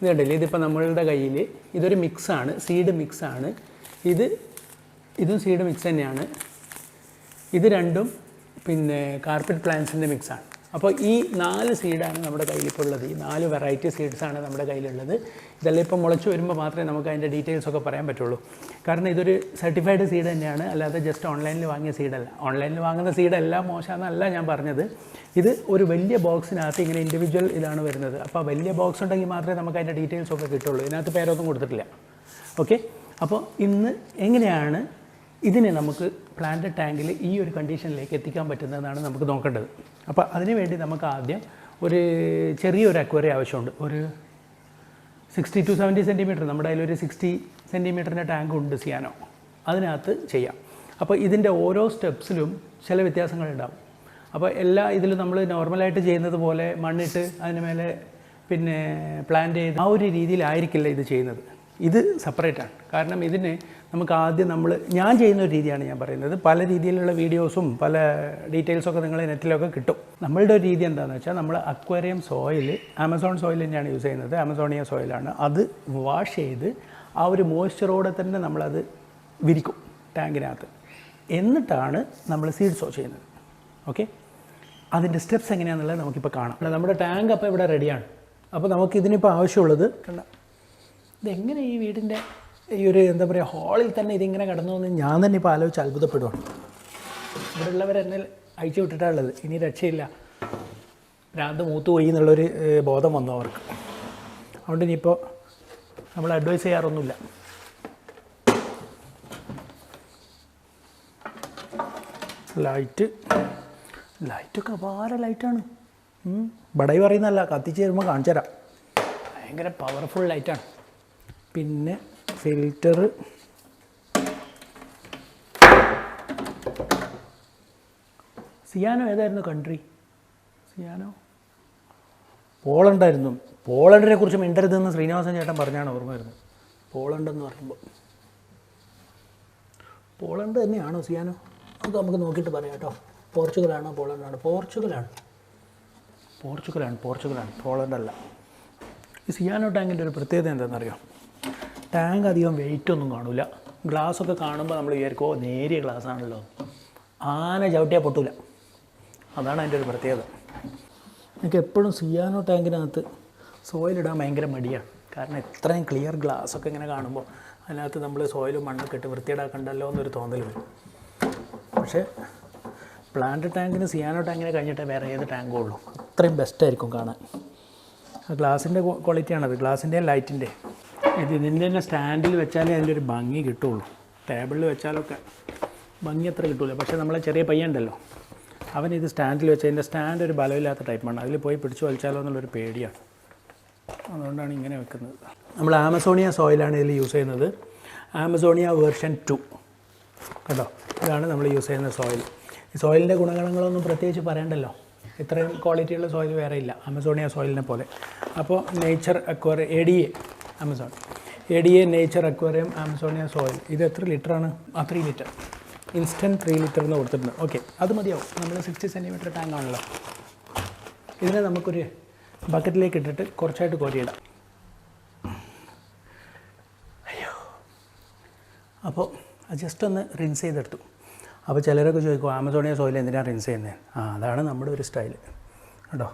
ഇത് കണ്ടില്ലേ, ഇതിപ്പോൾ നമ്മളുടെ കയ്യിൽ ഇതൊരു മിക്സാണ്, സീഡ് മിക്സാണ്. ഇതും സീഡ് മിക്സ് തന്നെയാണ്. ഇത് രണ്ടും പിന്നെ കാർപ്പറ്റ് പ്ലാന്റ്സിൻ്റെ മിക്സാണ്. അപ്പോൾ ഈ 4 സീഡാണ് നമ്മുടെ കയ്യിലിപ്പോൾ ഉള്ളത്. ഈ 4 വെറൈറ്റി സീഡ്സാണ് നമ്മുടെ കയ്യിലുള്ളത്. ഇതെല്ലാം ഇപ്പോൾ മുളച്ച് വരുമ്പോൾ മാത്രമേ നമുക്ക് അതിൻ്റെ ഡീറ്റെയിൽസൊക്കെ പറയാൻ പറ്റുള്ളൂ. കാരണം ഇതൊരു സർട്ടിഫൈഡ് സീഡ് തന്നെയാണ്, അല്ലാതെ ജസ്റ്റ് ഓൺലൈനിൽ വാങ്ങിയ സീഡല്ല. ഓൺലൈനിൽ വാങ്ങുന്ന സീഡെല്ലാം മോശമെന്നല്ല ഞാൻ പറഞ്ഞത്. ഇത് ഒരു വലിയ ബോക്സിനകത്ത് ഇങ്ങനെ ഇൻഡിവിജ്വൽ ഇതാണ് വരുന്നത്. അപ്പോൾ വലിയ ബോക്സ് ഉണ്ടെങ്കിൽ മാത്രമേ നമുക്ക് അതിൻ്റെ ഡീറ്റെയിൽസൊക്കെ കിട്ടുള്ളൂ. ഇതിനകത്ത് പേരൊന്നും കൊടുത്തിട്ടില്ല. ഓക്കെ, അപ്പോൾ ഇന്ന് എങ്ങനെയാണ് ഇതിനെ നമുക്ക് പ്ലാന്റ് ടാങ്കിൽ ഈ ഒരു കണ്ടീഷനിലേക്ക് എത്തിക്കാൻ പറ്റുന്നതെന്നാണ് നമുക്ക് നോക്കേണ്ടത്. അപ്പോൾ അതിന് വേണ്ടി നമുക്ക് ആദ്യം ഒരു ചെറിയൊരു അക്വേറിയം ആവശ്യമുണ്ട്. ഒരു 60 to 70 സെൻറ്റിമീറ്റർ, നമ്മുടെ അതിലൊരു 60 സെൻറ്റിമീറ്ററിൻ്റെ ടാങ്ക് ഉണ്ട് സിയാനോ, അതിനകത്ത് ചെയ്യാം. അപ്പോൾ ഇതിൻ്റെ ഓരോ സ്റ്റെപ്സിലും ചില വ്യത്യാസങ്ങളുണ്ടാവും. അപ്പോൾ എല്ലാ ഇതിലും നമ്മൾ നോർമലായിട്ട് ചെയ്യുന്നത് പോലെ മണ്ണിട്ട് അതിന് മേലെ പിന്നെ പ്ലാന്റ് ചെയ്ത് ആ ഒരു രീതിയിലായിരിക്കില്ല ഇത് ചെയ്യുന്നത്. ഇത് സെപ്പറേറ്റാണ്. കാരണം ഇതിന് നമുക്ക് ആദ്യം ഞാൻ ചെയ്യുന്ന ഒരു രീതിയാണ് ഞാൻ പറയുന്നത്. പല രീതിയിലുള്ള വീഡിയോസും പല ഡീറ്റെയിൽസൊക്കെ നിങ്ങൾ നെറ്റിലൊക്കെ കിട്ടും. നമ്മളുടെ ഒരു രീതി എന്താണെന്ന് വെച്ചാൽ, നമ്മൾ അക്വേറിയം സോയിൽ ആമസോൺ സോയിൽ തന്നെയാണ് യൂസ് ചെയ്യുന്നത്. ആമസോണിയ സോയിലാണ്. അത് വാഷ് ചെയ്ത് ആ ഒരു മോയ്സ്ചറോടെ തന്നെ നമ്മളത് വിരിക്കും ടാങ്കിനകത്ത്. എന്നിട്ടാണ് നമ്മൾ സീഡ് സോ ചെയ്യുന്നത്. ഓക്കെ, അതിൻ്റെ സ്റ്റെപ്സ് എങ്ങനെയാണെന്നുള്ളത് നമുക്കിപ്പോൾ കാണാം. നമ്മുടെ ടാങ്ക് അപ്പോൾ ഇവിടെ റെഡിയാണ്. അപ്പോൾ നമുക്ക് ഇതിനിപ്പോൾ ആവശ്യമുള്ളത് ഇതെങ്ങനെ ഈ വീടിൻ്റെ ഈ ഒരു എന്താ പറയുക ഹാളിൽ തന്നെ ഇതിങ്ങനെ കിടന്നു എന്ന് ഞാൻ തന്നെ ഇപ്പോൾ ആലോചിച്ച് അത്ഭുതപ്പെടുവാണ്. ഇവിടെ ഉള്ളവരെന്നെ അയച്ചു വിട്ടിട്ടുള്ളത്. ഇനി രക്ഷയില്ല, ഭ്രാന്ത് മൂത്ത് പോയി എന്നുള്ളൊരു ബോധം വന്നു അവർക്ക്. അതുകൊണ്ട് ഇനിയിപ്പോൾ നമ്മൾ അഡ്വൈസ് ചെയ്യാറൊന്നുമില്ല. ലൈറ്റൊക്കെ അപാര ലൈറ്റാണ്. ബടൈ പറയുന്നതല്ല, കത്തിച്ച് തരുമ്പോൾ കാണിച്ചു തരാം. ഭയങ്കര പവർഫുൾ ലൈറ്റാണ്. പിന്നെ ഫിൽറ്റർ, സിയാനോ ഏതായിരുന്നു കൺട്രി? സിയാനോ പോളണ്ടായിരുന്നു. പോളണ്ടിനെ കുറിച്ച് മിണ്ടരുതെന്ന് ശ്രീനിവാസൻ ചേട്ടൻ പറഞ്ഞാണ് ഓർമ്മ വരുന്നത്. പോളണ്ട് എന്ന് പറയുമ്പോൾ പോളണ്ട് തന്നെയാണോ സിയാനോ? അത് നമുക്ക് നോക്കിയിട്ട് പറയാം കേട്ടോ. പോർച്ചുഗലാണോ പോളണ്ടാണോ? പോർച്ചുഗലാണ്, പോളണ്ടല്ല. ഈ സിയാനോ ടാങ്കിൻ്റെ ഒരു പ്രത്യേകത എന്താണെന്നറിയോ? ടാങ്ക് അധികം വെയിറ്റ് ഒന്നും കാണില്ല. ഗ്ലാസ്സൊക്കെ കാണുമ്പോൾ നമ്മൾ വിചാരിക്കുമോ നേരിയ ഗ്ലാസ് ആണല്ലോ, ആന ചവിട്ടിയാൽ പൊട്ടില്ല. അതാണ് അതിൻ്റെ ഒരു പ്രത്യേകത. എനിക്ക് എപ്പോഴും സിയാനോ ടാങ്കിനകത്ത് സോയിലിടാൻ ഭയങ്കര മടിയാണ്. കാരണം എത്രയും ക്ലിയർ ഗ്ലാസ്സൊക്കെ ഇങ്ങനെ കാണുമ്പോൾ അതിനകത്ത് നമ്മൾ സോയിലും മണ്ണൊക്കെ ഇട്ട് വൃത്തിയിടാക്കണ്ടല്ലോ എന്നൊരു തോന്നൽ വരും. പക്ഷേ പ്ലാന്റ് ടാങ്കിന് സിയാനോ ടാങ്കിനെ കഴിഞ്ഞിട്ടേ വേറെ ഏത് ടാങ്കും ഉള്ളൂ. അത്രയും ബെസ്റ്റായിരിക്കും കാണാൻ. ഗ്ലാസിൻ്റെ ക്വാളിറ്റിയാണത്, ഗ്ലാസിൻ്റെ ലൈറ്റിൻ്റെ. ഇതിൻ്റെ തന്നെ സ്റ്റാൻഡിൽ വെച്ചാലേ അതിൻ്റെ ഒരു ഭംഗി കിട്ടുള്ളൂ. ടേബിളിൽ വെച്ചാലൊക്കെ ഭംഗി അത്ര കിട്ടില്ല. പക്ഷേ നമ്മളെ ചെറിയ പയ്യനുണ്ടല്ലോ, അവനിത് സ്റ്റാൻഡിൽ വെച്ച് അതിൻ്റെ സ്റ്റാൻഡ് ഒരു ബലമില്ലാത്ത ടൈപ്പാണ്. അതിൽ പോയി പിടിച്ചു വലിച്ചാലോ എന്നുള്ളൊരു പേടിയാണ്. അതുകൊണ്ടാണ് ഇങ്ങനെ വെക്കുന്നത്. നമ്മൾ ആമസോണിയ സോയിലാണ് ഇതിൽ യൂസ് ചെയ്യുന്നത്. ആമസോണിയ വേർഷൻ 2 കേട്ടോ, ഇതാണ് നമ്മൾ യൂസ് ചെയ്യുന്ന സോയിൽ. ഈ സോയിലിൻ്റെ ഗുണഗണങ്ങളൊന്നും പ്രത്യേകിച്ച് പറയണ്ടല്ലോ. ഇത്രയും ക്വാളിറ്റിയുള്ള സോയിൽ വേറെ ഇല്ല ആമസോണിയ സോയിലിനെ പോലെ. അപ്പോൾ nature aquarium ADA nature aquarium Amazonia soil. ഇത് എത്ര ലിറ്ററാണ്? 3 ലിറ്റർ. ഇൻസ്റ്റൻറ്റ് 3 ലിറ്റർ എന്ന് കൊടുത്തിട്ടുണ്ട്. ഓക്കെ, അത് മതിയാവും. നമ്മൾ 60 സെൻറ്റിമീറ്റർ ടാങ്ക് ആണല്ലോ. ഇതിനെ നമുക്കൊരു ബക്കറ്റിലേക്ക് ഇട്ടിട്ട് കുറച്ചായിട്ട് കോരിയിടാം. അപ്പോൾ ജസ്റ്റ് ഒന്ന് റിൻസ് ചെയ്തെടുത്തു. അപ്പോൾ ചിലരൊക്കെ ചോദിക്കും ആമസോണിയ സോയിൽ എന്തിനാണ് റിൻസ് ചെയ്യുന്നത്? അതാണ് നമ്മുടെ ഒരു സ്റ്റൈൽ കേട്ടോ.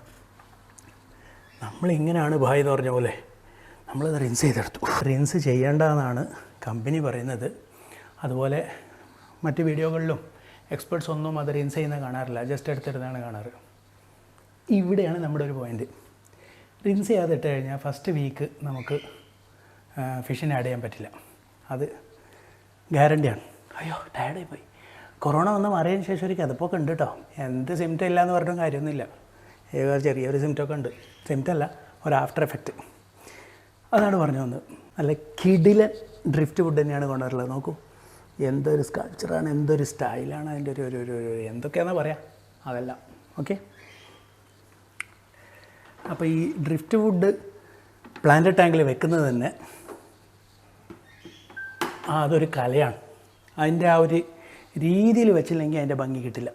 നമ്മളിങ്ങനെയാണ് ഭായ് എന്ന് പറഞ്ഞ പോലെ നമ്മളത് റിൻസ് ചെയ്തെടുത്തു. റിൻസ് ചെയ്യേണ്ടതെന്നാണ് കമ്പനി പറയുന്നത്. അതുപോലെ മറ്റ് വീഡിയോകളിലും എക്സ്പേർട്സ് ഒന്നും അത് റിൻസ് ചെയ്യുന്നത് കാണാറില്ല, ജസ്റ്റ് എടുത്തിരുന്നാണ് കാണാറ്. ഇവിടെയാണ് നമ്മുടെ ഒരു പോയിൻ്റ്. റിൻസ് ചെയ്യാതെ ഇട്ട് കഴിഞ്ഞാൽ ഫസ്റ്റ് വീക്ക് നമുക്ക് ഫിഷിനെ ആഡ് ചെയ്യാൻ പറ്റില്ല. അത് ഗ്യാരണ്ടിയാണ്. അയ്യോ ടയർഡായി പോയി. കൊറോണ വന്ന് മാറിയതിന് ശേഷം ഒരു കിതപ്പൊക്കെ ഉണ്ട് കേട്ടോ. എന്ത് സിംറ്റം ഇല്ല എന്ന് പറഞ്ഞിട്ടും കാര്യമൊന്നുമില്ല. ചെറിയൊരു സിംറ്റമൊക്കെ ഉണ്ട്. സിംറ്റമല്ല, ഒരു ആഫ്റ്റർ എഫക്റ്റ്. അതാണ് പറഞ്ഞു വന്നത്. നല്ല കിടിലൻ ഡ്രിഫ്റ്റ് വുഡ് തന്നെയാണ് കൊണ്ടുവരുള്ളത്. നോക്കൂ, എന്തൊരു സ്കൾപ്ചറാണ്, എന്തൊരു സ്റ്റൈലാണ് അതിൻ്റെ ഒരു എന്തൊക്കെയാണെന്ന് പറയാം അതെല്ലാം. ഓക്കെ, അപ്പോൾ ഈ ഡ്രിഫ്റ്റ് വുഡ് പ്ലാന്റ് ടാങ്കിൽ വെക്കുന്നത് തന്നെ അതൊരു കലയാണ്. അതിൻ്റെ ആ ഒരു രീതിയിൽ വെച്ചില്ലെങ്കിൽ അതിൻ്റെ ഭംഗി കിട്ടില്ല.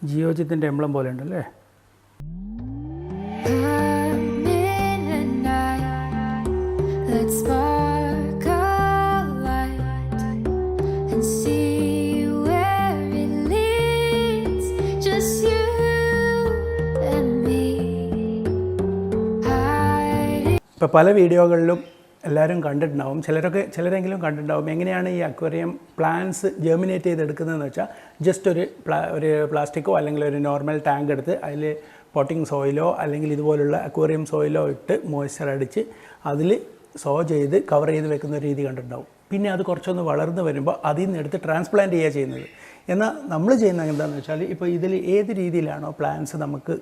ജിയോജിത്തിൻ്റെ എംബ്ലം പോലെ ഉണ്ടല്ലേ. I'm in a night. Let's spark a light and see where it leads. Just you and me. Hiding. ഇപ്പോൾ പല വീഡിയോകളിലും എല്ലാവരും കണ്ടിട്ടുണ്ടാവും, ചിലരെങ്കിലും കണ്ടിട്ടുണ്ടാവും എങ്ങനെയാണ് ഈ അക്വേറിയം പ്ലാന്റ്സ് ജെർമിനേറ്റ് ചെയ്തെടുക്കുന്നതെന്ന് വെച്ചാൽ ജസ്റ്റ് ഒരു പ്ലാസ്റ്റിക്കോ അല്ലെങ്കിൽ ഒരു നോർമൽ ടാങ്ക് എടുത്ത് അതിൽ പോട്ടിംഗ് സോയിലോ അല്ലെങ്കിൽ ഇതുപോലുള്ള അക്വേറിയം സോയിലോ ഇട്ട് മോയ്സ്ചർ അടിച്ച് അതിൽ സോ ചെയ്ത് കവർ ചെയ്ത് വെക്കുന്ന ഒരു രീതി കണ്ടിട്ടുണ്ടാവും. പിന്നെ അത് കുറച്ചൊന്ന് വളർന്ന് വരുമ്പോൾ അതിൽ നിന്ന് എടുത്ത് ട്രാൻസ്പ്ലാന്റ് ചെയ്യുക ചെയ്യുന്നത്. എന്നാൽ നമ്മൾ ചെയ്യുന്നത് എന്താണെന്ന് വെച്ചാൽ ഇപ്പോൾ ഇതിൽ ഏത് രീതിയിലാണോ പ്ലാന്റ്സ് നമുക്ക്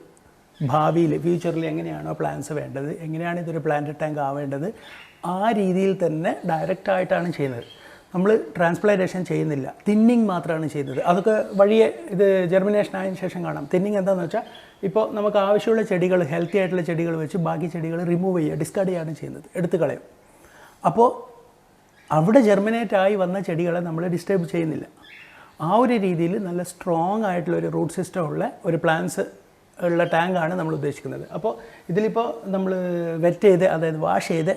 ഭാവിയിൽ ഫ്യൂച്ചറിൽ എങ്ങനെയാണോ പ്ലാന്റ്സ് വേണ്ടത്, എങ്ങനെയാണ് ഇതൊരു പ്ലാന്റ് ടാങ്ക് ആവേണ്ടത്, ആ രീതിയിൽ തന്നെ ഡയറക്റ്റായിട്ടാണ് ചെയ്യുന്നത്. നമ്മൾ ട്രാൻസ്പ്ലാന്റേഷൻ ചെയ്യുന്നില്ല, തിന്നിങ് മാത്രമാണ് ചെയ്യുന്നത്. അതൊക്കെ വഴിയെ ഇത് ജെർമിനേഷൻ ആയതിനു ശേഷം കാണാം. തിന്നിങ് എന്താണെന്ന് വെച്ചാൽ ഇപ്പോൾ നമുക്ക് ആവശ്യമുള്ള ചെടികൾ, ഹെൽത്തി ആയിട്ടുള്ള ചെടികൾ വെച്ച് ബാക്കി ചെടികൾ റിമൂവ് ചെയ്യുക, ഡിസ്കാർഡ് ചെയ്യുകയാണ് ചെയ്യുന്നത്, എടുത്ത് കളയും. അപ്പോൾ അവിടെ ജെർമിനേറ്റ് ആയി വന്ന ചെടികളെ നമ്മൾ ഡിസ്റ്റർബ് ചെയ്യുന്നില്ല. ആ ഒരു രീതിയിൽ നല്ല സ്ട്രോങ് ആയിട്ടുള്ള ഒരു റൂട്ട് സിസ്റ്റം ഉള്ള ഒരു പ്ലാന്റ്സ് ഉള്ള ടാങ്കാണ് നമ്മൾ ഉദ്ദേശിക്കുന്നത്. അപ്പോൾ ഇതിലിപ്പോൾ നമ്മൾ വെറ്റ് ചെയ്ത്, അതായത് വാഷ് ചെയ്ത്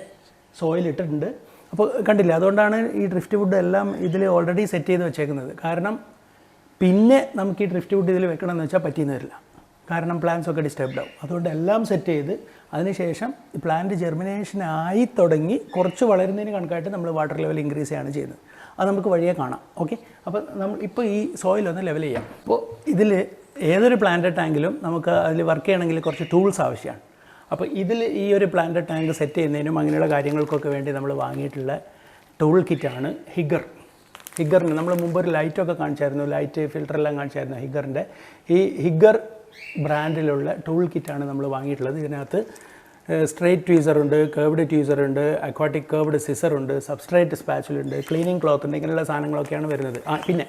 സോയിൽ ഇട്ടിട്ടുണ്ട്. അപ്പോൾ കണ്ടില്ല, അതുകൊണ്ടാണ് ഈ ഡ്രിഫ്റ്റ് വുഡ് എല്ലാം ഇതിൽ ഓൾറെഡി സെറ്റ് ചെയ്ത് വെച്ചേക്കുന്നത്. കാരണം പിന്നെ നമുക്ക് ഈ ഡ്രിഫ്റ്റ് വുഡ് ഇതിൽ വെക്കണമെന്ന് വെച്ചാൽ പറ്റിയെന്ന് വരില്ല, കാരണം പ്ലാന്റ്സ് ഒക്കെ ഡിസ്റ്റർബ്ഡ് ആവും. അതുകൊണ്ട് എല്ലാം സെറ്റ് ചെയ്ത് അതിനുശേഷം പ്ലാന്റ് ജെർമിനേഷൻ ആയി തുടങ്ങി കുറച്ച് വളരുന്നതിന് കണക്കായിട്ട് നമ്മൾ വാട്ടർ ലെവൽ ഇൻക്രീസ് ചെയ്യാണ് ചെയ്യുന്നത്. അത് നമുക്ക് വഴിയെ കാണാം. ഓക്കെ, അപ്പോൾ നമ്മൾ ഇപ്പോൾ ഈ സോയിലൊന്ന് ലെവൽ ചെയ്യാം. അപ്പോൾ ഇതിൽ ഏതൊരു പ്ലാന്റ് ടാങ്കിലും നമുക്ക് അതിൽ വർക്ക് ചെയ്യണമെങ്കിൽ കുറച്ച് ടൂൾസ് ആവശ്യമാണ്. അപ്പോൾ ഇതിൽ ഈ ഒരു പ്ലാന്റ് ടാങ്ക് സെറ്റ് ചെയ്യുന്നതിനും അങ്ങനെയുള്ള കാര്യങ്ങൾക്കൊക്കെ വേണ്ടി നമ്മൾ വാങ്ങിയിട്ടുള്ള ടൂൾ കിറ്റാണ് ഹിഗറിന് നമ്മൾ മുമ്പ് ഒരു ലൈറ്റൊക്കെ കാണിച്ചായിരുന്നു, ലൈറ്റ് ഫിൽറ്ററെല്ലാം കാണിച്ചായിരുന്നു ഹിഗറിൻ്റെ. ഈ ഹിഗർ ബ്രാൻഡിലുള്ള ടൂൾ കിറ്റാണ് നമ്മൾ വാങ്ങിയിട്ടുള്ളത്. ഇതിനകത്ത് സ്ട്രെയിറ്റ് ട്വീസറുണ്ട്, കേർവ്ഡ് ട്വീസറുണ്ട്, അക്വാട്ടിക് കേർവ്ഡ് സിസറുണ്ട്, സബ്സ്ട്രേറ്റ് സ്പാച്ചുലുണ്ട്, ക്ലീനിങ് ക്ലോത്ത് ഉണ്ട്, ഇങ്ങനെയുള്ള സാധനങ്ങളൊക്കെയാണ് വരുന്നത്. പിന്നെ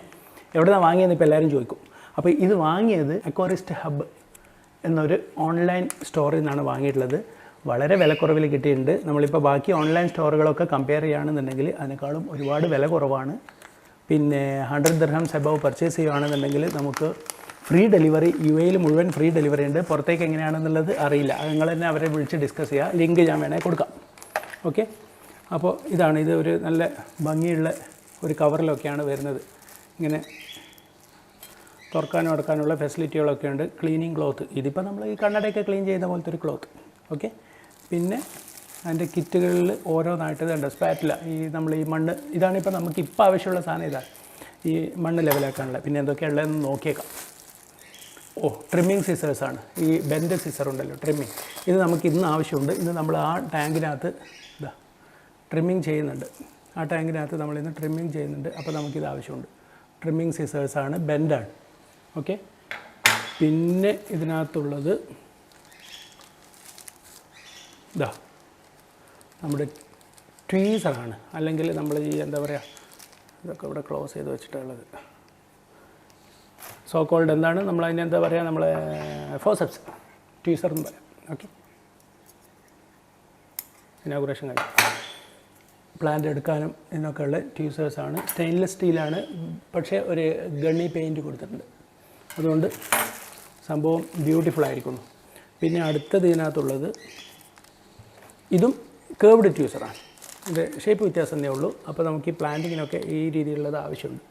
എവിടെയാണ് വാങ്ങിയതെന്ന് ഇപ്പോൾ എല്ലാവരും ചോദിക്കും. അപ്പോൾ ഇത് വാങ്ങിയത് അക്വാറിസ്റ്റ് ഹബ്ബ് എന്നൊരു ഓൺലൈൻ സ്റ്റോറിൽ നിന്നാണ് വാങ്ങിയിട്ടുള്ളത്. വളരെ വിലക്കുറവിൽ കിട്ടിയിട്ടുണ്ട്. നമ്മളിപ്പോൾ ബാക്കി ഓൺലൈൻ സ്റ്റോറുകളൊക്കെ കമ്പയർ ചെയ്യുകയാണെന്നുണ്ടെങ്കിൽ അതിനേക്കാളും ഒരുപാട് വില കുറവാണ്. പിന്നെ 100 ദിർഹംസ് എബവ് പർച്ചേസ് ചെയ്യുകയാണെന്നുണ്ടെങ്കിൽ നമുക്ക് ഫ്രീ ഡെലിവറി, UAE മുഴുവൻ ഫ്രീ ഡെലിവറി ഉണ്ട്. പുറത്തേക്ക് എങ്ങനെയാണെന്നുള്ളത് അറിയില്ല, അത് നിങ്ങൾ തന്നെ അവരെ വിളിച്ച് ഡിസ്കസ് ചെയ്യുക. ലിങ്ക് ഞാൻ വേണേൽ കൊടുക്കാം. ഓക്കെ, അപ്പോൾ ഇതാണ്, ഇത് ഒരു നല്ല ഭംഗിയുള്ള ഒരു കവറിലൊക്കെയാണ് വരുന്നത്. ഇങ്ങനെ തുറക്കാനും അടക്കാനുള്ള ഫെസിലിറ്റികളൊക്കെ ഉണ്ട്. ക്ലീനിങ് ക്ലോത്ത്, ഇതിപ്പോൾ നമ്മൾ ഈ കണ്ണടയൊക്കെ ക്ലീൻ ചെയ്യുന്ന പോലത്തെ ഒരു ക്ലോത്ത്. ഓക്കെ, പിന്നെ അതിൻ്റെ കിറ്റുകളിൽ ഓരോന്നായിട്ട് ഇതുണ്ട്. സ്പാറ്റില, ഈ നമ്മൾ ഈ മണ്ണ്, ഇതാണിപ്പോൾ നമുക്ക് ഇപ്പോൾ ആവശ്യമുള്ള സാധനം, ഇതാണ് ഈ മണ്ണ് ലെവലാക്കാനുള്ള. പിന്നെ എന്തൊക്കെയുള്ളതെന്ന് നോക്കിയേക്കാം. ട്രിമ്മിങ് സിസേഴ്സാണ്. ഈ ബെൻഡ് സിസർ ഉണ്ടല്ലോ, ട്രിമ്മിങ്, ഇത് നമുക്ക് ഇന്ന് ആവശ്യമുണ്ട്. ഇത് നമ്മൾ ആ ടാങ്കിനകത്ത് ഇതാ ട്രിമ്മിങ് ചെയ്യുന്നുണ്ട്. ആ ടാങ്കിനകത്ത് നമ്മളിന്ന് ട്രിമ്മിങ് ചെയ്യുന്നുണ്ട്. അപ്പോൾ നമുക്കിത് ആവശ്യമുണ്ട്. ട്രിമ്മിങ് സിസേഴ്സാണ്, ബെൻഡാണ്. ഓക്കെ, പിന്നെ ഇതിനകത്തുള്ളത് ഇതാ നമ്മുടെ ട്വീസറാണ്, അല്ലെങ്കിൽ നമ്മൾ ഈ എന്താ പറയുക, ഇതൊക്കെ ഇവിടെ ക്ലോസ് ചെയ്ത് വെച്ചിട്ടുള്ളത് സോ കോൾഡ് എന്താണ് നമ്മൾ അതിന് എന്താ പറയുക, നമ്മൾ ഫോസെപ്സ് ട്വീസർ എന്ന് പറയാം. ഓക്കെ, ഇനോഗ്രേഷൻ കഴിഞ്ഞു. പ്ലാന്റ് എടുക്കാനും ഇതിനൊക്കെയുള്ള ട്യൂസേഴ്സാണ്. സ്റ്റെയിൻലെസ് സ്റ്റീലാണ്, പക്ഷേ ഒരു ഗണ്ണി പെയിൻറ്റ് കൊടുത്തിട്ടുണ്ട്. അതുകൊണ്ട് സംഭവം ബ്യൂട്ടിഫുൾ ആയിരിക്കുന്നു. പിന്നെ അടുത്തത് ഇതിനകത്തുള്ളത് ഇതും കേർവ്ഡ് ട്യൂസറാണ്. ഇത് ഷേപ്പ് വ്യത്യാസമേ ഉള്ളൂ. അപ്പോൾ നമുക്ക് ഈ പ്ലാന്റിങ്ങിനൊക്കെ ഈ രീതിയിലുള്ളത് ആവശ്യമുണ്ട്.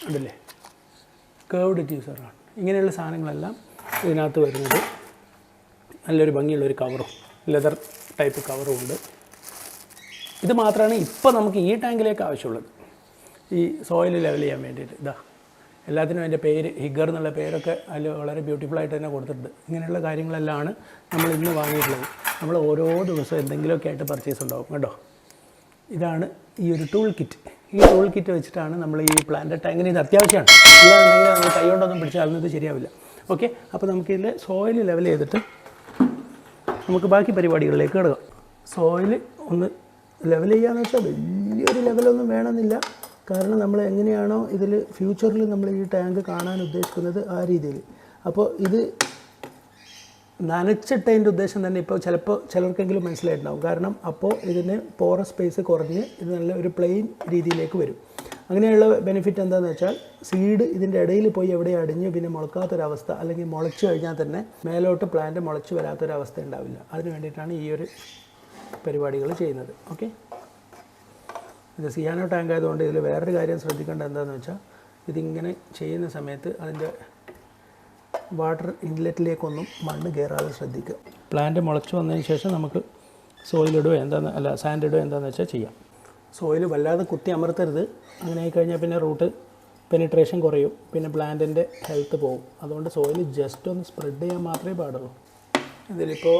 അതല്ലേ, കേർവ്ഡ് ട്യൂസറാണ്. ഇങ്ങനെയുള്ള സാധനങ്ങളെല്ലാം ഇതിനകത്ത് വരുന്നത്. നല്ലൊരു ഭംഗിയുള്ളൊരു കവറും, ലെതർ ടൈപ്പ് കവറും ഉണ്ട്. ഇത് മാത്രമാണ് ഇപ്പോൾ നമുക്ക് ഈ ടാങ്കിലേക്ക് ആവശ്യമുള്ളത്, ഈ സോയിൽ ലെവൽ ചെയ്യാൻ വേണ്ടിയിട്ട്. ഇതാ എല്ലാത്തിനും അതിൻ്റെ പേര്, ഹിഗർ എന്നുള്ള പേരൊക്കെ അതിൽ വളരെ ബ്യൂട്ടിഫുള്ളായിട്ട് തന്നെ കൊടുത്തിട്ടുണ്ട്. ഇങ്ങനെയുള്ള കാര്യങ്ങളെല്ലാമാണ് നമ്മൾ ഇന്ന് വാങ്ങിയിട്ടുള്ളത്. നമ്മൾ ഓരോ ദിവസവും എന്തെങ്കിലുമൊക്കെ ആയിട്ട് പർച്ചേസ് ഉണ്ടാവും കേട്ടോ. ഇതാണ് ഈ ഒരു ടൂൾ കിറ്റ്. ഈ ടൂൾ കിറ്റ് വെച്ചിട്ടാണ് നമ്മൾ ഈ പ്ലാന്റ് ടാങ്കിന് ഇത് അത്യാവശ്യമാണ്. ഇല്ലാന്നുണ്ടെങ്കിൽ നമ്മൾ കൈ കൊണ്ടൊന്നും പിടിച്ചാൽ ഇത് ശരിയാവില്ല. ഓക്കെ, അപ്പോൾ നമുക്കിതിൽ സോയിൽ ലെവൽ ചെയ്തിട്ട് നമുക്ക് ബാക്കി പരിപാടികളിലേക്ക് കിടക്കാം. സോയിൽ ഒന്ന് ലെവൽ ചെയ്യാന്ന് വെച്ചാൽ വലിയൊരു ലെവലൊന്നും വേണമെന്നില്ല. കാരണം നമ്മൾ എങ്ങനെയാണോ ഇതിൽ ഫ്യൂച്ചറിൽ നമ്മൾ ഈ ടാങ്ക് കാണാൻ ഉദ്ദേശിക്കുന്നത് ആ രീതിയിൽ. അപ്പോൾ ഇത് നനച്ചിട്ടതിൻ്റെ ഉദ്ദേശം തന്നെ ഇപ്പോൾ ചിലപ്പോൾ ചിലർക്കെങ്കിലും മനസ്സിലായിട്ടുണ്ടാവും. കാരണം അപ്പോൾ ഇതിന് പോറസ് സ്പേസ് കുറഞ്ഞ് ഇത് നല്ല ഒരു പ്ലെയിൻ രീതിയിലേക്ക് വരും. അങ്ങനെയുള്ള ബെനിഫിറ്റ് എന്താണെന്ന് വെച്ചാൽ സീഡ് ഇതിൻ്റെ ഇടയിൽ പോയി എവിടെ അടിഞ്ഞ് പിന്നെ മുളക്കാത്തൊരവസ്ഥ, അല്ലെങ്കിൽ മുളച്ച് കഴിഞ്ഞാൽ തന്നെ മേലോട്ട് പ്ലാന്റ് മുളച്ച് വരാത്തൊരവസ്ഥ ഉണ്ടാവില്ല. അതിന് വേണ്ടിയിട്ടാണ് ഈ ഒരു പരിപാടികൾ ചെയ്യുന്നത്. ഓക്കെ, ഇത് സിയാനോ ടാങ്ക് ആയതുകൊണ്ട് ഇതിൽ വേറൊരു കാര്യം ശ്രദ്ധിക്കേണ്ടത് എന്താണെന്ന് വെച്ചാൽ ഇതിങ്ങനെ ചെയ്യുന്ന സമയത്ത് അതിൻ്റെ വാട്ടർ ഇൻലെറ്റിലേക്കൊന്നും മണ്ണ് കയറാതെ ശ്രദ്ധിക്കുക. പ്ലാന്റ് മുളച്ച് വന്നതിന് ശേഷം നമുക്ക് സോയിലിടുകയോ സാൻഡ് ഇടുകയോ എന്താണെന്ന് വെച്ചാൽ ചെയ്യാം. സോയിൽ വല്ലാതെ കുത്തി അമർത്തരുത്. അങ്ങനെ ആയിക്കഴിഞ്ഞാൽ പിന്നെ റൂട്ട് പെനിട്രേഷൻ കുറയും, പിന്നെ പ്ലാന്റിൻ്റെ ഹെൽത്ത് പോകും. അതുകൊണ്ട് സോയിൽ ജസ്റ്റ് ഒന്ന് സ്പ്രെഡ് ചെയ്യാൻ മാത്രമേ പാടുള്ളൂ. ഇതിലിപ്പോൾ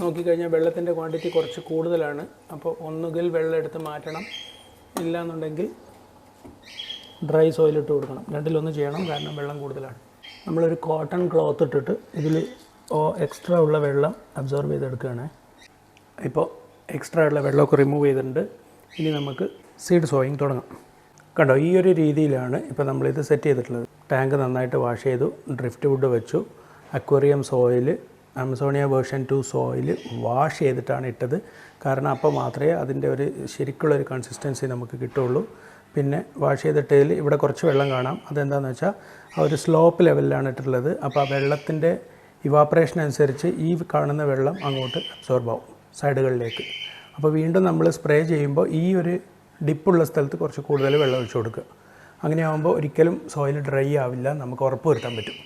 നോക്കിക്കഴിഞ്ഞാൽ വെള്ളത്തിൻ്റെ ക്വാണ്ടിറ്റി കുറച്ച് കൂടുതലാണ്. അപ്പോൾ ഒന്നുകിൽ വെള്ളം എടുത്ത് മാറ്റണം, ഇല്ലയെന്നുണ്ടെങ്കിൽ ഡ്രൈ സോയിൽ ഇട്ട് കൊടുക്കണം. രണ്ടിലൊന്ന് ചെയ്യണം, കാരണം വെള്ളം കൂടുതലാണ്. നമ്മളൊരു കോട്ടൺ ക്ലോത്ത് ഇട്ടിട്ട് ഇതിൽ എക്സ്ട്രാ ഉള്ള വെള്ളം അബ്സോർബ് ചെയ്തെടുക്കുകയാണ്. ഇപ്പോൾ എക്സ്ട്രാ ഉള്ള വെള്ളമൊക്കെ റിമൂവ് ചെയ്തിട്ടുണ്ട്. ഇനി നമുക്ക് സീഡ് സോയിങ് തുടങ്ങാം. കണ്ടോ, ഈ ഒരു രീതിയിലാണ് ഇപ്പോൾ നമ്മളിത് സെറ്റ് ചെയ്തിട്ടുള്ളത്. ടാങ്ക് നന്നായിട്ട് വാഷ് ചെയ്തു, ഡ്രിഫ്റ്റ് വുഡ് വെച്ചു, aquarium soil, Amazonia version 2 soil wash ചെയ്തിട്ടാണ് ഇട്ടത്. കാരണം അപ്പോൾ മാത്രമേ അതിൻ്റെ ഒരു ശരിക്കുള്ളൊരു കൺസിസ്റ്റൻസി നമുക്ക് കിട്ടുള്ളൂ. പിന്നെ വാഷ് ചെയ്തിട്ടതിൽ ഇവിടെ കുറച്ച് വെള്ളം കാണാം. അതെന്താണെന്ന് വെച്ചാൽ ആ ഒരു സ്ലോപ്പ് ലെവലിലാണ് ഇട്ടിട്ടുള്ളത്. അപ്പോൾ ആ വെള്ളത്തിൻ്റെ ഇവാപ്പറേഷൻ അനുസരിച്ച് ഈ കാണുന്ന വെള്ളം അങ്ങോട്ട് അബ്സോർബ് ആവും സൈഡുകളിലേക്ക്. അപ്പോൾ വീണ്ടും നമ്മൾ സ്പ്രേ ചെയ്യുമ്പോൾ ഈ ഒരു ഡിപ്പുള്ള സ്ഥലത്ത് കുറച്ച് കൂടുതൽ വെള്ളം ഒഴിച്ചു കൊടുക്കുക. അങ്ങനെയാകുമ്പോൾ ഒരിക്കലും സോയിൽ ഡ്രൈ ആവില്ല, നമുക്ക് ഉറപ്പ് വരുത്താൻ പറ്റും.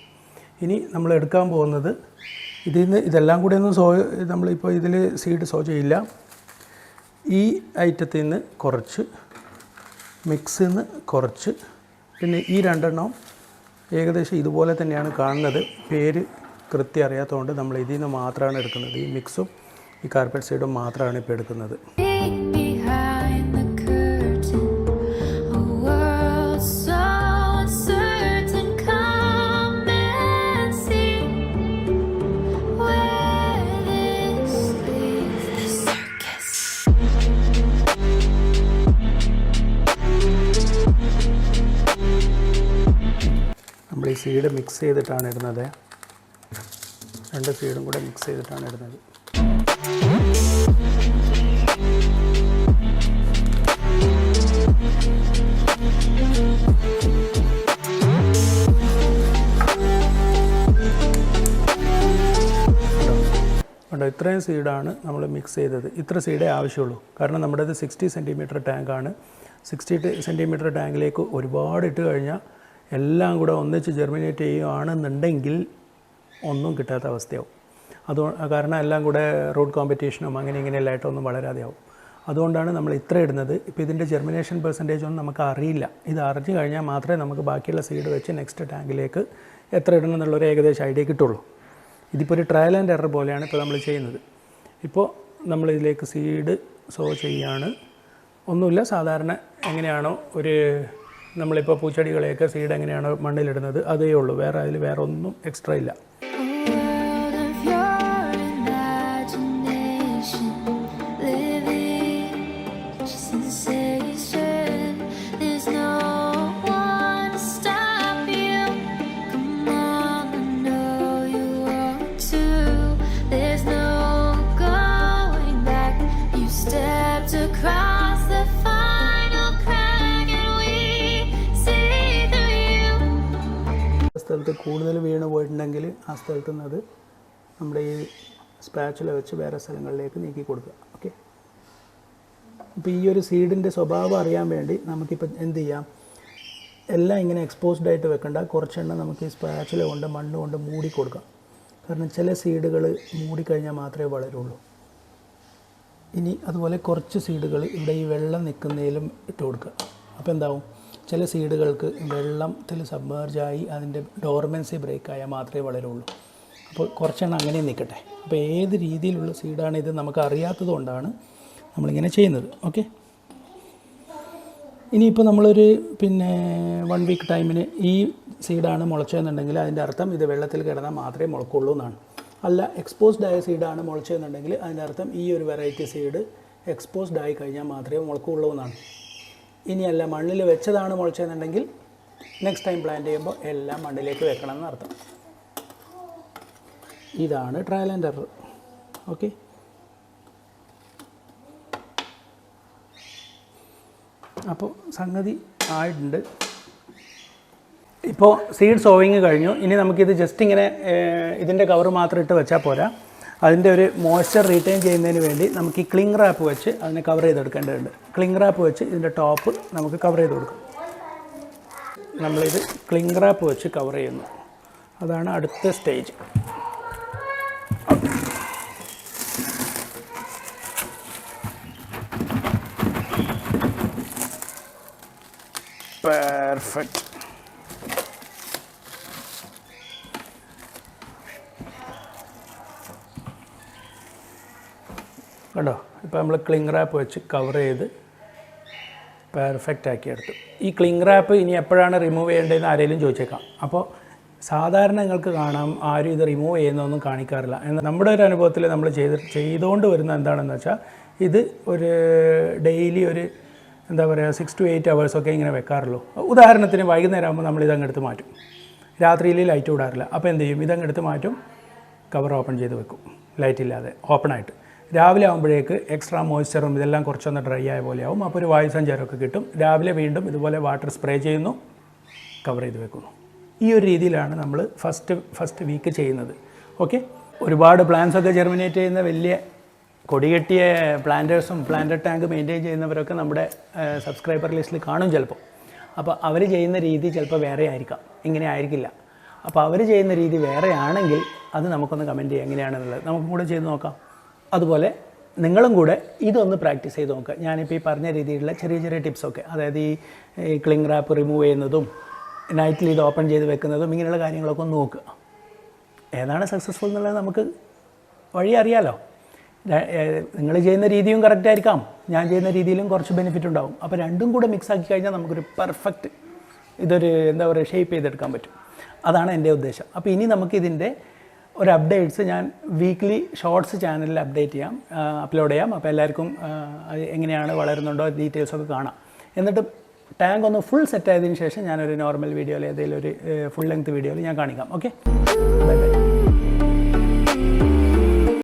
ഇനി നമ്മൾ എടുക്കാൻ പോകുന്നത് ഇതെല്ലാം കൂടി ഒന്നും നമ്മളിപ്പോൾ ഇതിൽ സീഡ് സോ ചെയ്യില്ല. ഈ ഐറ്റത്തിൽ നിന്ന് കുറച്ച്, മിക്സിൽ നിന്ന് കുറച്ച്, പിന്നെ ഈ രണ്ടെണ്ണം ഏകദേശം ഇതുപോലെ തന്നെയാണ് കാണുന്നത്. പേര് കൃത്യം അറിയാത്തതുകൊണ്ട് നമ്മൾ ഇതിൽ നിന്ന് മാത്രമാണ് എടുക്കുന്നത്. ഈ മിക്സും ഈ കാർപ്പറ്റ് സീഡും മാത്രമാണ് ഇപ്പോൾ എടുക്കുന്നത്. നമ്മൾ ഈ സീഡ് മിക്സ് ചെയ്തിട്ടാണ് ഇടുന്നത്. 2 സീഡും കൂടെ മിക്സ് ചെയ്തിട്ടാണ് ഇടുന്നത്. കണ്ടോ, ഇത്രയും സീഡാണ് നമ്മൾ മിക്സ് ചെയ്തത്. ഇത്ര സീഡേ ആവശ്യമുള്ളൂ. കാരണം നമ്മുടേത് 60 സെൻറ്റിമീറ്റർ ടാങ്കാണ്. 60 സെൻറ്റിമീറ്റർ ടാങ്കിലേക്ക് ഒരുപാട് ഇട്ട് കഴിഞ്ഞാൽ എല്ലാം കൂടെ ഒന്നിച്ച് ജെർമിനേറ്റ് ചെയ്യുകയാണെന്നുണ്ടെങ്കിൽ ഒന്നും കിട്ടാത്ത അവസ്ഥയാവും. കാരണം എല്ലാം കൂടെ റൂട്ട് കോമ്പറ്റീഷനും അങ്ങനെ ഇങ്ങനെയെല്ലായിട്ടൊന്നും വളരാതെയാവും. അതുകൊണ്ടാണ് നമ്മൾ ഇത്ര ഇടുന്നത്. ഇപ്പോൾ ഇതിൻ്റെ ജെർമിനേഷൻ പെർസെൻറ്റേജ് ഒന്നും നമുക്ക് അറിയില്ല. ഇത് അറിഞ്ഞു കഴിഞ്ഞാൽ മാത്രമേ നമുക്ക് ബാക്കിയുള്ള സീഡ് വെച്ച് നെക്സ്റ്റ് ടാങ്കിലേക്ക് എത്ര ഇടണം എന്നുള്ളൊരു ഏകദേശം ഐഡിയ കിട്ടുള്ളൂ. ഇതിപ്പോൾ ഒരു ട്രയൽ ആൻഡ് എറർ പോലെയാണ് ഇപ്പോൾ നമ്മൾ ചെയ്യുന്നത്. ഇപ്പോൾ നമ്മളിതിലേക്ക് സീഡ് സോ ചെയ്യാണ്. ഒന്നുമില്ല, സാധാരണ എങ്ങനെയാണോ നമ്മളിപ്പോൾ പൂച്ചെടികളെയൊക്കെ സീഡ് എങ്ങനെയാണോ മണ്ണിലിടുന്നത് അതേ ഉള്ളൂ. അതിൽ വേറെ ഒന്നും എക്സ്ട്രാ ഇല്ല. സ്ഥലത്ത് കൂടുതൽ വീണ് പോയിട്ടുണ്ടെങ്കിൽ ആ സ്ഥലത്തു നിന്നത് നമ്മുടെ ഈ സ്പാച്ചുല വെച്ച് വേറെ സ്ഥലങ്ങളിലേക്ക് നീക്കി കൊടുക്കുക. ഓക്കെ, അപ്പോൾ ഈ ഒരു സീഡിൻ്റെ സ്വഭാവം അറിയാൻ വേണ്ടി നമുക്കിപ്പോൾ എന്ത് ചെയ്യാം, എല്ലാം ഇങ്ങനെ എക്സ്പോസ്ഡ് ആയിട്ട് വെക്കണ്ട. കുറച്ചെണ്ണം നമുക്ക് ഈ സ്പാച്ചുല കൊണ്ട് മണ്ണ് കൊണ്ട് മൂടി കൊടുക്കാം. കാരണം ചില സീഡുകൾ മൂടിക്കഴിഞ്ഞാൽ മാത്രമേ വളരുള്ളൂ. ഇനി അതുപോലെ കുറച്ച് സീഡുകൾ ഇവിടെ ഈ വെള്ളം നിൽക്കുന്നതിലും ഇട്ട് കൊടുക്കുക. അപ്പോൾ എന്താവും, ചില സീഡുകൾക്ക് വെള്ളത്തിൽ സബ്മേർജായി അതിൻ്റെ ഡോർമൻസി ബ്രേക്ക് ആയാൽ മാത്രമേ വളരുള്ളൂ. അപ്പോൾ കുറച്ചെണ്ണം അങ്ങനെ നിൽക്കട്ടെ. അപ്പോൾ ഏത് രീതിയിലുള്ള സീഡാണ് ഇത് നമുക്ക് അറിയാത്തത് കൊണ്ടാണ് നമ്മളിങ്ങനെ ചെയ്യുന്നത്. ഓക്കെ, ഇനിയിപ്പോൾ നമ്മളൊരു 1 വീക്ക് ടൈമിന് ഈ സീഡാണ് മുളച്ചതെന്നുണ്ടെങ്കിൽ അതിൻ്റെ അർത്ഥം ഇത് വെള്ളത്തിൽ കിടന്നാൽ മാത്രമേ മുളക്കുള്ളൂ എന്നാണ്. അല്ല, എക്സ്പോസ്ഡ് ആയ സീഡാണ് മുളച്ചതെന്നുണ്ടെങ്കിൽ അതിൻ്റെ അർത്ഥം ഈ ഒരു വെറൈറ്റി സീഡ് എക്സ്പോസ്ഡ് ആയി കഴിഞ്ഞാൽ മാത്രമേ മുളക്കുള്ളൂ എന്നാണ്. ഇനിയല്ല, മണ്ണിൽ വെച്ചതാണ് മുളച്ചതെന്നുണ്ടെങ്കിൽ നെക്സ്റ്റ് ടൈം പ്ലാന്റ് ചെയ്യുമ്പോൾ എല്ലാം മണ്ണിലേക്ക് വെക്കണം എന്നർത്ഥം. ഇതാണ് ട്രയൽ ആൻഡ് എറർ. ഓക്കെ, അപ്പോൾ സംഗതി ആയിട്ടുണ്ട്. ഇപ്പോൾ സീഡ് സോവിങ് കഴിഞ്ഞു. ഇനി നമുക്കിത് ജസ്റ്റ് ഇങ്ങനെ ഇതിൻ്റെ കവർ മാത്രം ഇട്ട് വെച്ചാൽ പോരാ. അതിൻ്റെ ഒരു മോയ്സ്ചർ റീറ്റെയിൻ ചെയ്യുന്നതിന് വേണ്ടി നമുക്ക് ഈ ക്ലിംഗ് റാപ്പ് വെച്ച് അതിനെ കവർ ചെയ്തെടുക്കേണ്ടതുണ്ട്. ക്ലിംഗ് റാപ്പ് വെച്ച് ഇതിൻ്റെ ടോപ്പ് നമുക്ക് കവർ ചെയ്ത് കൊടുക്കാം. നമ്മളിത് ക്ലിംഗ് റാപ്പ് വെച്ച് കവർ ചെയ്യുന്നു. അതാണ് അടുത്ത സ്റ്റേജ്. പെർഫെക്റ്റ്. കണ്ടോ, ഇപ്പോൾ നമ്മൾ ക്ലിംഗ് റാപ്പ് വെച്ച് കവർ ചെയ്ത് പെർഫെക്റ്റ് ആക്കിയെടുത്തു. ഈ ക്ലിംഗ് റാപ്പ് ഇനി എപ്പോഴാണ് റിമൂവ് ചെയ്യേണ്ടതെന്ന് ആരെങ്കിലും ചോദിച്ചേക്കാം. അപ്പോൾ സാധാരണ നിങ്ങൾക്ക് കാണാം ആരും ഇത് റിമൂവ് ചെയ്യുന്നതൊന്നും കാണിക്കാറില്ല. എന്നാൽ നമ്മുടെ ഒരു അനുഭവത്തിൽ നമ്മൾ ചെയ്തുകൊണ്ട് വരുന്ന എന്താണെന്ന് വെച്ചാൽ ഇത് ഒരു ഡെയിലി ഒരു എന്താ പറയുക 6 to 8 hours ഒക്കെ ഇങ്ങനെ വെക്കാറുള്ളൂ. ഉദാഹരണത്തിന് വൈകുന്നേരം ആകുമ്പോൾ നമ്മൾ ഇതങ്ങെടുത്ത് മാറ്റും. രാത്രിയിൽ ലൈറ്റ് വിടാറില്ല. അപ്പോൾ എന്ത് ചെയ്യും, ഇതങ്ങെടുത്ത് മാറ്റും, കവർ ഓപ്പൺ ചെയ്ത് വെക്കും ലൈറ്റ് ഇല്ലാതെ ഓപ്പണായിട്ട്. രാവിലെ ആകുമ്പോഴേക്ക് എക്സ്ട്രാ മോയ്സ്ചറും ഇതെല്ലാം കുറച്ചൊന്ന് ഡ്രൈ ആയ പോലെയാവും. അപ്പോൾ ഒരു വായുസഞ്ചാരമൊക്കെ കിട്ടും. രാവിലെ വീണ്ടും ഇതുപോലെ വാട്ടർ സ്പ്രേ ചെയ്യുന്നു, കവർ ചെയ്ത് വെക്കുന്നു. ഈ ഒരു രീതിയിലാണ് നമ്മൾ ഫസ്റ്റ് വീക്ക് ചെയ്യുന്നത്. ഓക്കെ. ഒരുപാട് പ്ലാന്റ്സൊക്കെ ജെർമിനേറ്റ് ചെയ്യുന്ന വലിയ കൊടികെട്ടിയ പ്ലാന്റേഴ്സും പ്ലാന്റർ ടാങ്ക് മെയിൻറ്റെയിൻ ചെയ്യുന്നവരൊക്കെ നമ്മുടെ സബ്സ്ക്രൈബർ ലിസ്റ്റിൽ കാണും ചിലപ്പോൾ. അപ്പോൾ അവർ ചെയ്യുന്ന രീതി ചിലപ്പോൾ വേറെ ആയിരിക്കാം, ഇങ്ങനെ ആയിരിക്കില്ല. അപ്പോൾ അവർ ചെയ്യുന്ന രീതി വേറെ ആണെങ്കിൽ അത് നമുക്കൊന്ന് കമൻറ്റ് ചെയ്യാം എങ്ങനെയാണെന്നുള്ളത്. നമുക്കും കൂടെ ചെയ്ത് നോക്കാം. അതുപോലെ നിങ്ങളും കൂടെ ഇതൊന്ന് പ്രാക്ടീസ് ചെയ്ത് നോക്കുക. ഞാനിപ്പോൾ ഈ പറഞ്ഞ രീതിയിലുള്ള ചെറിയ ചെറിയ ടിപ്സൊക്കെ, അതായത് ഈ ക്ലിംഗ് റാപ്പ് റിമൂവ് ചെയ്യുന്നതും നൈറ്റിൽ ഇത് ഓപ്പൺ ചെയ്ത് വെക്കുന്നതും ഇങ്ങനെയുള്ള കാര്യങ്ങളൊക്കെ ഒന്ന് നോക്കുക. ഏതാണ് സക്സസ്ഫുൾ എന്നുള്ളത് നമുക്ക് വഴി അറിയാമല്ലോ. നിങ്ങൾ ചെയ്യുന്ന രീതിയും കറക്റ്റ് ആയിരിക്കാം, ഞാൻ ചെയ്യുന്ന രീതിയിലും കുറച്ച് ബെനിഫിറ്റ് ഉണ്ടാവും. അപ്പോൾ രണ്ടും കൂടെ മിക്സ് ആക്കി കഴിഞ്ഞാൽ നമുക്കൊരു പെർഫെക്റ്റ് ഇതൊരു എന്താ പറയുക ഷേപ്പ് ചെയ്തെടുക്കാൻ പറ്റും. അതാണ് എൻ്റെ ഉദ്ദേശം. അപ്പോൾ ഇനി നമുക്കിതിൻ്റെ ഒരു അപ്ഡേറ്റ്സ് ഞാൻ വീക്ക്ലി ഷോർട്സ് ചാനലിൽ അപ്ലോഡ് ചെയ്യാം. അപ്പോൾ എല്ലാവർക്കും എങ്ങനെയാണ് വളരുന്നുണ്ടോ ഡീറ്റെയിൽസൊക്കെ കാണാം. എന്നിട്ട് ടാങ്ക് ഒന്ന് ഫുൾ സെറ്റ് ആയതിനു ശേഷം ഞാനൊരു നോർമൽ വീഡിയോയിൽ ഏതെങ്കിലും ഒരു ഫുൾ ലെങ്ത് വീഡിയോയിൽ ഞാൻ കാണിക്കാം. Okay, bye bye.